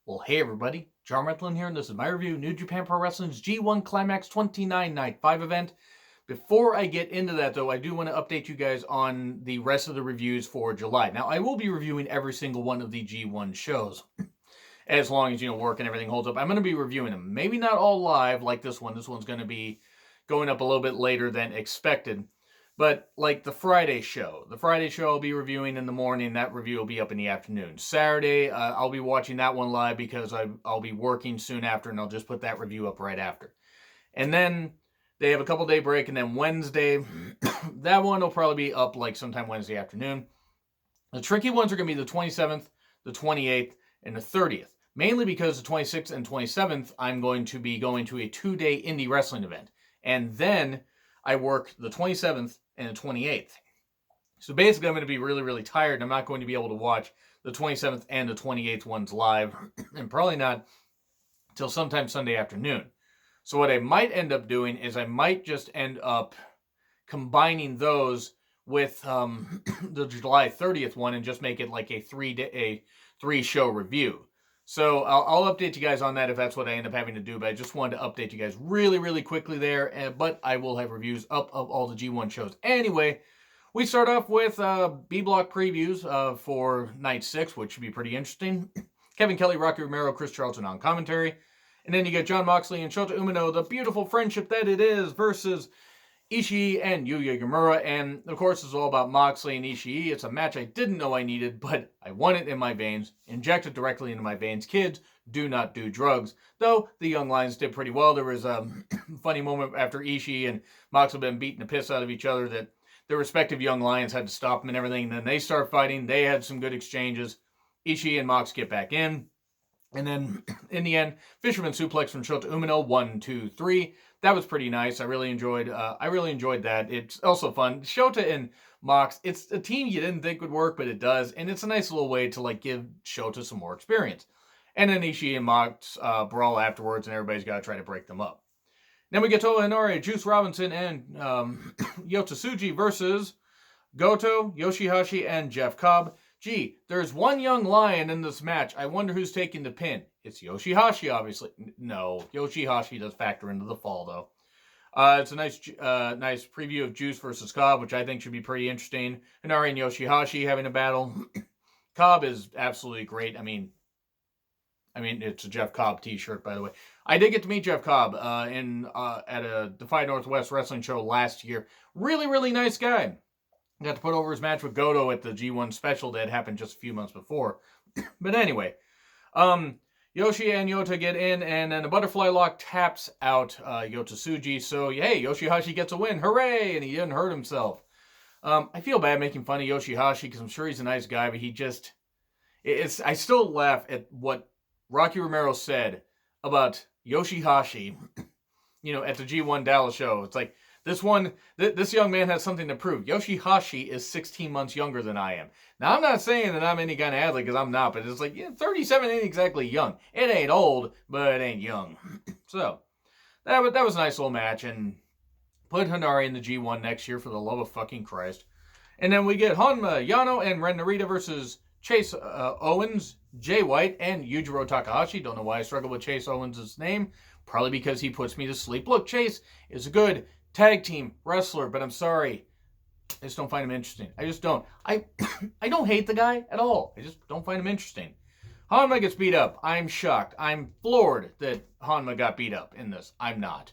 Well, hey everybody, John Rethlin here, and this is my review of New Japan Pro Wrestling's G1 Climax 29 Night 5 event. Before I get into that, though, I do want to update you guys on the rest of the reviews for July. Now, I will be reviewing every single one of the G1 shows, as long as, work and everything holds up. I'm going to be reviewing them. Maybe not all live like this one. This one's going to be going up a little bit later than expected. But like the Friday show I'll be reviewing in the morning. That review will be up in the afternoon. Saturday, I'll be watching that one live because I'll be working soon after, and I'll just put that review up right after. And then they have a couple day break, and then Wednesday, that one will probably be up like sometime Wednesday afternoon. The tricky ones are going to be the 27th, the 28th, and the 30th. Mainly because the 26th and 27th, I'm going to be going to a 2-day indie wrestling event. And then I work the 27th and the 28th. So basically, I'm going to be really, really tired, and I'm not going to be able to watch the 27th and the 28th ones live, and probably not until sometime Sunday afternoon. So what I might end up doing is I might just end up combining those with the July 30th one and just make it like a three-show review. So I'll update you guys on that if that's what I end up having to do, but I just wanted to update you guys really, really quickly there, but I will have reviews up of all the G1 shows. Anyway, we start off with B-Block previews for Night 6, which should be pretty interesting. Kevin Kelly, Rocky Romero, Chris Charlton on commentary. And then you get Jon Moxley and Shota Umino, the beautiful friendship that it is, versus Ishii and Yuya Uemura, and of course it's all about Moxley and Ishii. It's a match I didn't know I needed, but I want it in my veins, inject it directly into my veins. Kids, do not do drugs. Though the Young Lions did pretty well. There was a funny moment after Ishii and Moxley had been beating the piss out of each other that their respective Young Lions had to stop them and everything. And then they start fighting. They had some good exchanges. Ishii and Mox get back in. And then, in the end, Fisherman Suplex from Shota Umino, 1, 2, 3. That was pretty nice. I really enjoyed that. It's also fun. Shota and Mox, it's a team you didn't think would work, but it does. And it's a nice little way to give Shota some more experience. And then Ishii and Mox brawl afterwards, and everybody's got to try to break them up. Then we get Toa Henare, Juice Robinson, and Yota Tsuji versus Goto, Yoshihashi, and Jeff Cobb. Gee, there's one young lion in this match. I wonder who's taking the pin. It's Yoshihashi, obviously. No, Yoshihashi does factor into the fall, though. It's a nice preview of Juice versus Cobb, which I think should be pretty interesting. Henare and Yoshihashi having a battle. Cobb is absolutely great. I mean, it's a Jeff Cobb t-shirt, by the way. I did get to meet Jeff Cobb at a Defy Northwest wrestling show last year. Really, really nice guy. Got to put over his match with Goto at the G1 special that happened just a few months before. But anyway, Yoshi and Yota get in, and then a butterfly lock taps out Yota Tsuji. So, hey, Yoshihashi gets a win. Hooray! And he didn't hurt himself. I feel bad making fun of Yoshihashi because I'm sure he's a nice guy, but he just... I still laugh at what Rocky Romero said about Yoshihashi, at the G1 Dallas show. It's like, this young man has something to prove. Yoshihashi is 16 months younger than I am. Now, I'm not saying that I'm any kind of athlete because I'm not, but it's like, 37 ain't exactly young. It ain't old, but it ain't young. So, that was a nice little match, and put Henare in the G1 next year for the love of fucking Christ. And then we get Honma, Yano, and Ren Narita versus Chase Owens, Jay White, and Yujiro Takahashi. Don't know why I struggle with Chase Owens' name. Probably because he puts me to sleep. Look, Chase is a good tag team wrestler, but I'm sorry. I just don't find him interesting. I just don't. I don't hate the guy at all. I just don't find him interesting. Honma gets beat up. I'm shocked. I'm floored that Honma got beat up in this. I'm not.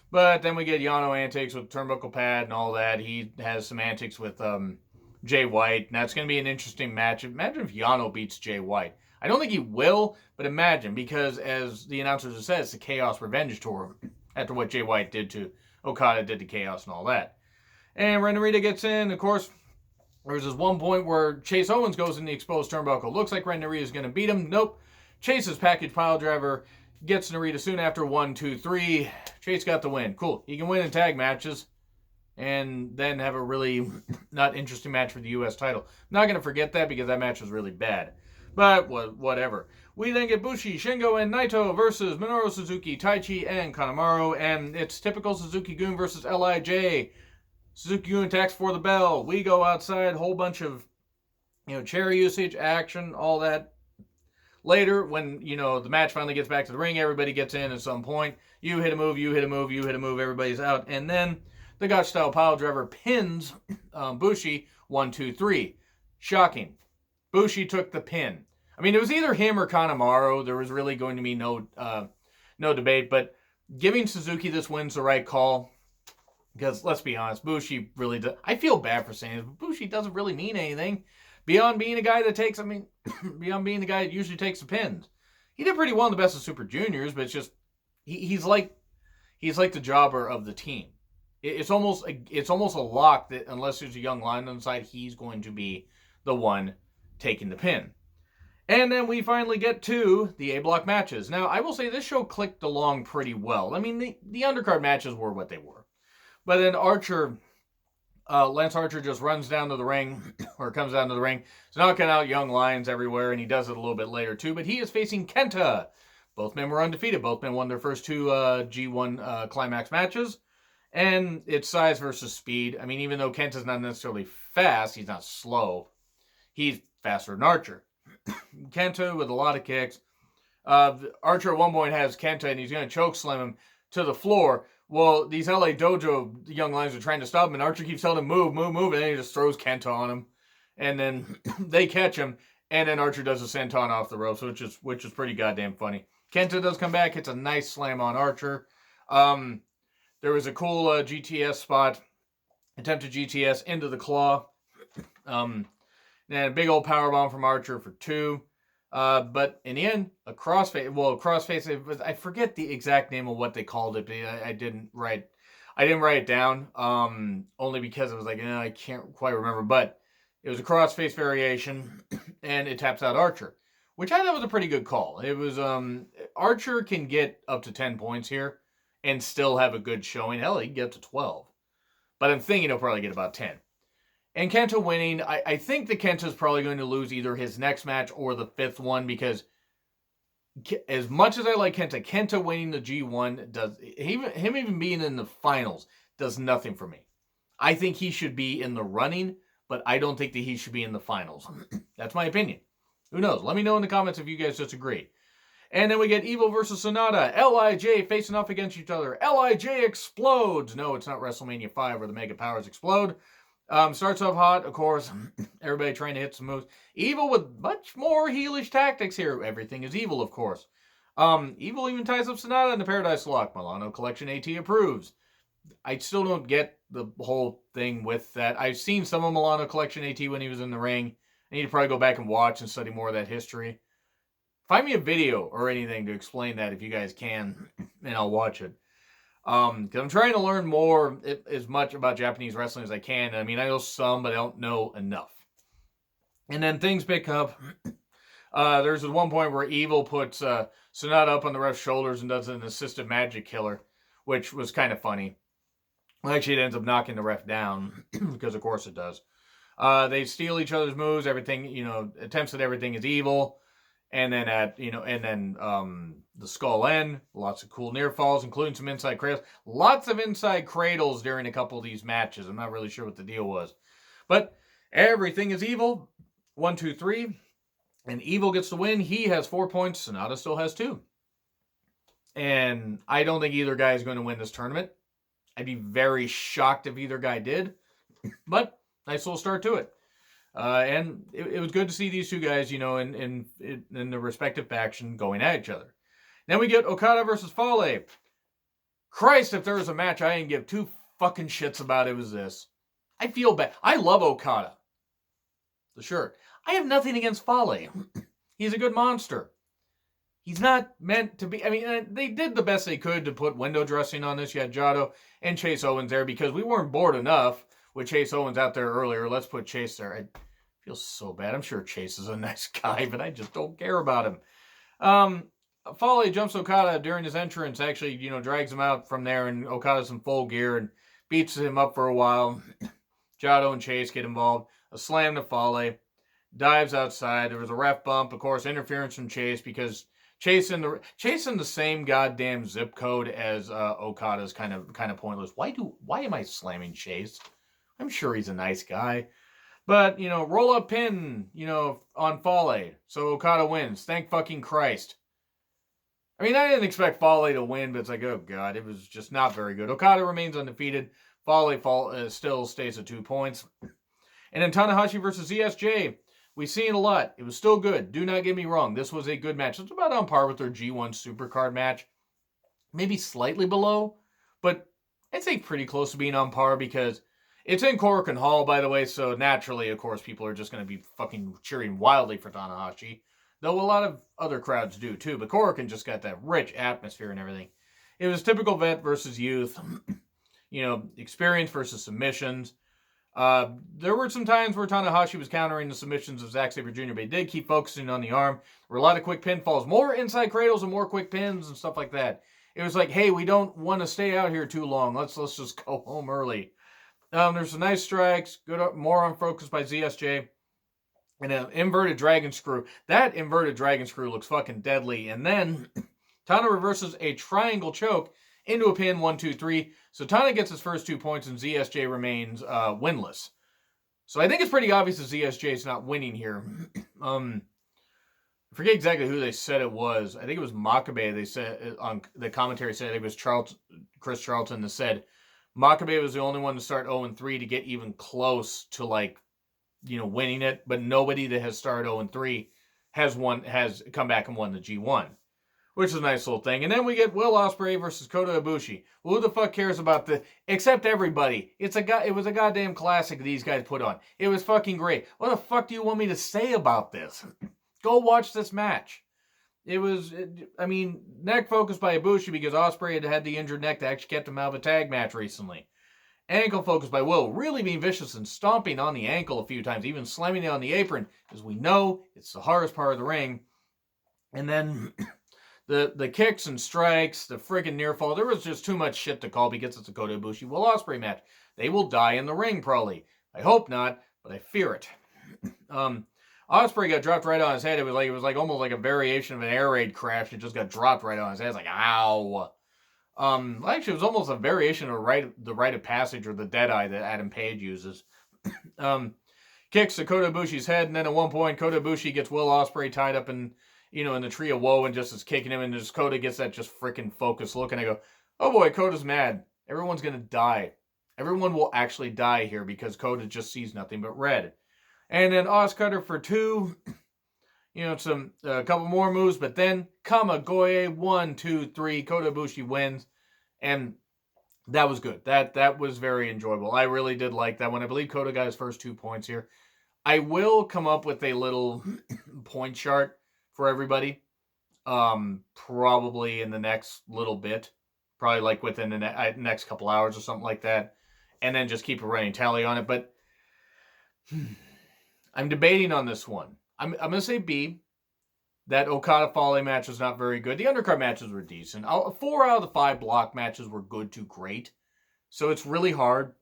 But then we get Yano antics with turnbuckle pad and all that. He has some antics with Jay White. And that's going to be an interesting match. Imagine if Yano beats Jay White. I don't think he will, but imagine, because as the announcers have said, it's the Chaos Revenge Tour after what Jay White did to Okada, did to Chaos and all that. And Ren Narita gets in. Of course, there's this one point where Chase Owens goes in the exposed turnbuckle. Looks like Ren Narita is going to beat him. Nope. Chase's package pile driver gets Narita soon after. 1, 2, 3. Chase got the win. Cool. He can win in tag matches and then have a really not interesting match for the U.S. title. I'm not going to forget that because that match was really bad. But whatever. We then get Bushi, Shingo, and Naito versus Minoru Suzuki, Taichi, and Kanemaru. And it's typical Suzuki-gun versus LIJ. Suzuki-gun attacks for the bell. We go outside, whole bunch of, chair usage, action, all that. later, when, you know, the match finally gets back to the ring, everybody gets in at some point. You hit a move, you hit a move, you hit a move, everybody's out. And then the Gotch style pile driver pins Bushi 1, 2, 3. Shocking. Bushi took the pin. I mean, it was either him or Kanemaru. There was really going to be no debate, but giving Suzuki this win's the right call. Because, let's be honest, Bushi really does. I feel bad for saying this, but Bushi doesn't really mean anything. Beyond being a guy that takes, beyond being the guy that usually takes the pins. He did pretty well in the Best of Super Juniors, but it's just, he's like the jobber of the team. It's almost a lock that unless there's a young lion on the side, he's going to be the one taking the pin. And then we finally get to the A-block matches. Now, I will say this show clicked along pretty well. I mean, the undercard matches were what they were. But then Lance Archer just runs down to the ring, or comes down to the ring. He's knocking out young lions everywhere, and he does it a little bit later too. But he is facing Kenta. Both men were undefeated. Both men won their first two G1 Climax matches. And it's size versus speed. I mean, even though Kenta's not necessarily fast, he's not slow. He's faster than Archer. Kenta with a lot of kicks. Archer at one point has Kenta, and he's going to choke slam him to the floor. Well, these LA Dojo young lions are trying to stop him, and Archer keeps telling him, move, move, move, and then he just throws Kenta on him. And then they catch him, and then Archer does a senton off the ropes, which is pretty goddamn funny. Kenta does come back, hits a nice slam on Archer. There was a cool GTS spot, attempted GTS into the claw. And a big old powerbomb from Archer for 2. But in the end, a crossface. I forget the exact name of what they called it. But I didn't write it down. Only because I was like, I can't quite remember. But it was a crossface variation, and it taps out Archer, which I thought was a pretty good call. It was Archer can get up to 10 points here and still have a good showing. Hell, he can get up to 12. But I'm thinking he'll probably get about 10. And Kenta winning, I think that Kenta's probably going to lose either his next match or the 5th one, because as much as I like Kenta winning the G1 does him even being in the finals does nothing for me. I think he should be in the running, but I don't think that he should be in the finals. That's my opinion. Who knows? Let me know in the comments if you guys disagree. And then we get Evil versus Sonata. LIJ facing off against each other. LIJ explodes. No, it's not WrestleMania 5 where the Mega Powers explode. Starts off hot, of course. Everybody trying to hit some moves. Evil with much more heelish tactics here. Everything is evil, of course. Evil even ties up Sonata in the Paradise Lock. Milano Collection AT approves. I still don't get the whole thing with that. I've seen some of Milano Collection AT when he was in the ring. I need to probably go back and watch and study more of that history. Find me a video or anything to explain that if you guys can, and I'll watch it. Because I'm trying to learn more, as much about Japanese wrestling as I can. I mean, I know some, but I don't know enough. And then things pick up. There's one point where Evil puts Sonata up on the ref's shoulders and does an assisted magic killer, which was kind of funny. Well, actually, it ends up knocking the ref down, because of course it does. They steal each other's moves. Everything, attempts at everything is Evil. And then the skull end, lots of cool near falls, including some inside cradles. Lots of inside cradles during a couple of these matches. I'm not really sure what the deal was. But everything is Evil. 1, 2, 3. And Evil gets the win. He has 4 points. Sonata still has 2. And I don't think either guy is going to win this tournament. I'd be very shocked if either guy did. But nice little start to it. And it was good to see these two guys, in the respective faction going at each other. Then we get Okada versus Fale. Christ, if there was a match I didn't give 2 fucking shits about, it was this. I feel bad. I love Okada. For sure. I have nothing against Fale. He's a good monster. He's not meant to be. I mean, they did the best they could to put window dressing on this. You had Jado and Chase Owens there because we weren't bored enough with Chase Owens out there earlier. Let's put Chase there. I feel so bad. I'm sure Chase is a nice guy, but I just don't care about him. Fale jumps Okada during his entrance. Actually, drags him out from there, and Okada's in full gear and beats him up for a while. Jado and Chase get involved. A slam to Fale. Dives outside. There was a ref bump. Of course, interference from Chase because Chase in the same goddamn zip code as Okada's kind of pointless. Why am I slamming Chase? I'm sure he's a nice guy. But, roll up pin, on Fale. So Okada wins. Thank fucking Christ. I mean, I didn't expect Fale to win, but it's like, oh god, it was just not very good. Okada remains undefeated. Fale still stays at 2 points. And then Tanahashi versus ESJ. We've seen it a lot. It was still good. Do not get me wrong. This was a good match. It's about on par with their G1 Supercard match. Maybe slightly below, but I'd say pretty close to being on par because it's in Korakuen Hall, by the way, so naturally, of course, people are just going to be fucking cheering wildly for Tanahashi. Though a lot of other crowds do too, but Korakuen just got that rich atmosphere and everything. It was typical vet versus youth, experience versus submissions. There were some times where Tanahashi was countering the submissions of Zack Sabre Jr., but he did keep focusing on the arm. There were a lot of quick pinfalls, more inside cradles and more quick pins and stuff like that. It was like, hey, we don't want to stay out here too long. Let's just go home early. There's some nice strikes, good, more on focus by ZSJ, and an inverted dragon screw. That inverted dragon screw looks fucking deadly. And then Tana reverses a triangle choke into a pin, 1, 2, 3. So Tana gets his first 2 points, and ZSJ remains winless. So I think it's pretty obvious that ZSJ is not winning here. I forget exactly who they said it was. I think it was Makabe. They said on the commentary said it was Chris Charlton that said Makabe was the only one to start 0-3 to get even close to winning it, but nobody that has started 0-3 has come back and won the G1, which is a nice little thing. And then we get Will Ospreay versus Kota Ibushi. Well, who the fuck cares about except everybody? It was a goddamn classic these guys put on. It was fucking great. What the fuck do you want me to say about this? Go watch this match. Neck focus by Ibushi because Ospreay had the injured neck that actually kept him out of a tag match recently. Ankle focus by Will, really being vicious and stomping on the ankle a few times, even slamming it on the apron, because we know it's the hardest part of the ring. And then the kicks and strikes, the friggin' near fall, there was just too much shit to call because it's a Kota Ibushi Will Ospreay match. They will die in the ring, probably. I hope not, but I fear it. Ospreay got dropped right on his head. It was like almost like a variation of an air raid crash. It just got dropped right on his head. It's like, ow. Actually, it was almost a variation of the rite of passage or the Deadeye that Adam Page uses. Kicks to Kota Ibushi's head, and then at one point, Kota Ibushi gets Will Ospreay tied up in the tree of woe and just is kicking him, and just Kota gets that just freaking focused look, and I go, oh boy, Kota's mad. Everyone's gonna die. Everyone will actually die here because Kota just sees nothing but red. And then Oscutter for 2. A couple more moves, but then Kamagoye, 1, 2, 3. Kota Ibushi wins. And that was good. That was very enjoyable. I really did like that one. I believe Kota got his first 2 points here. I will come up with a little point chart for everybody. Probably in the next little bit. Probably like within the next couple hours or something like that. And then just keep a running tally on it. But I'm debating on this one. I'm going to say B. That Okada Fale match was not very good. The undercard matches were decent. 4 out of the 5 block matches were good to great. So it's really hard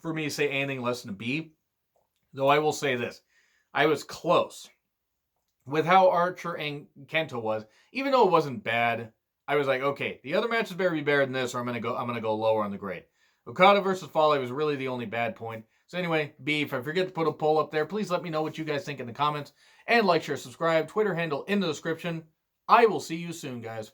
for me to say anything less than a B. Though I will say this. I was close. With how Archer and Kento was, even though it wasn't bad, I was like, okay, the other matches better be better than this, or I'm gonna go lower on the grade. Okada versus Fale was really the only bad point. So anyway, B, if I forget to put a poll up there, please let me know what you guys think in the comments. And like, share, subscribe, Twitter handle in the description. I will see you soon, guys.